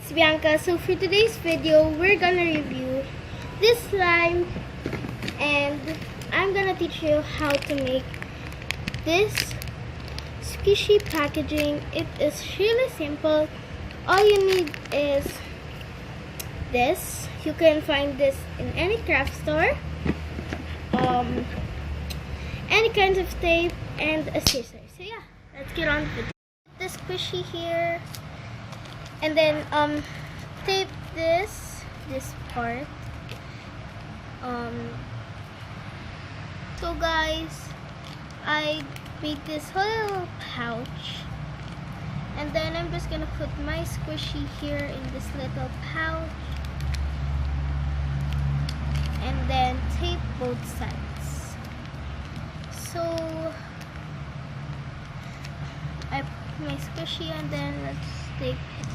it's Bianca. So for today's video, we're gonna review this slime and I'm gonna teach you how to make this squishy packaging. It is really simple. All you need is this. You can find this in any craft store. Any kinds of tape and a scissor. So yeah, let's get on with the squishy here. And then tape this part. So guys, I made this whole little pouch, and then I'm just gonna put my squishy here in this little pouch, and then tape both sides. So I put my squishy, and then let's tape it.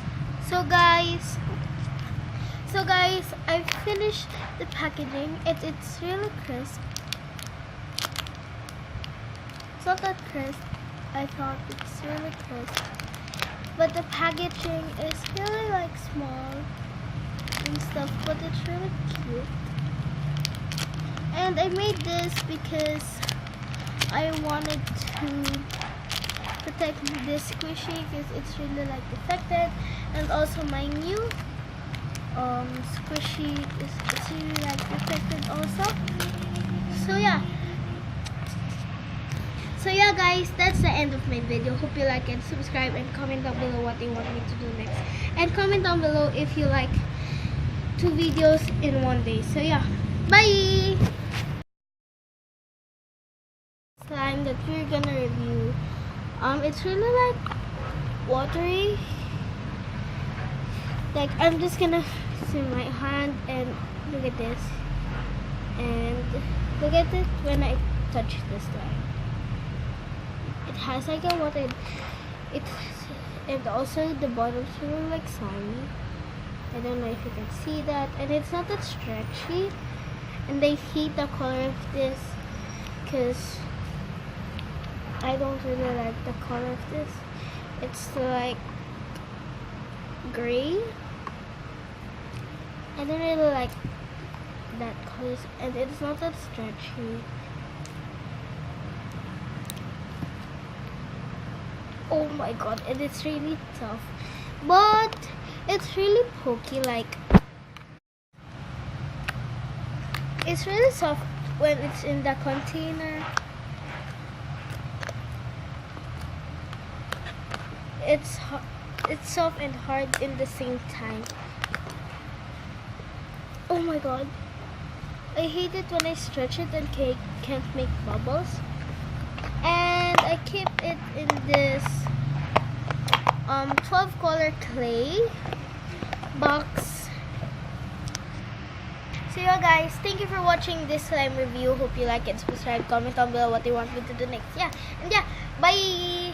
So guys, I finished the packaging. It's really crisp. It's not that crisp. I thought it's really crisp, but the packaging is really like small and stuff, but it's really cute. And I made this because I wanted to protect this squishy because it's really like defected, and also my new squishy it's really like defected also. So yeah guys, that's the end of my video. Hope you like it. Subscribe and comment down below what you want me to do next, and comment down below if you like 2 videos in one day. So yeah, bye. Slime that we're gonna review, it's really like watery. Like, I'm just gonna see my hand and look at this, and look at it when I touch this slime. It has like a water. And also the bottom's really like slimy. I don't know if you can see that, and it's not that stretchy. And I hate the color of this because I don't really like the color of this. It's like gray. I don't really like that color, and it's not that stretchy. Oh my god, and it's really tough, but it's really pokey. Like, it's really soft when it's in the container. It's soft and hard in the same time. Oh my god, I hate it when I stretch it and can't make bubbles. And I keep it in this 12 color clay box. So yeah guys, thank you for watching this slime review. Hope you like it. Subscribe, comment down below what you want me to do next. Yeah, and yeah, bye.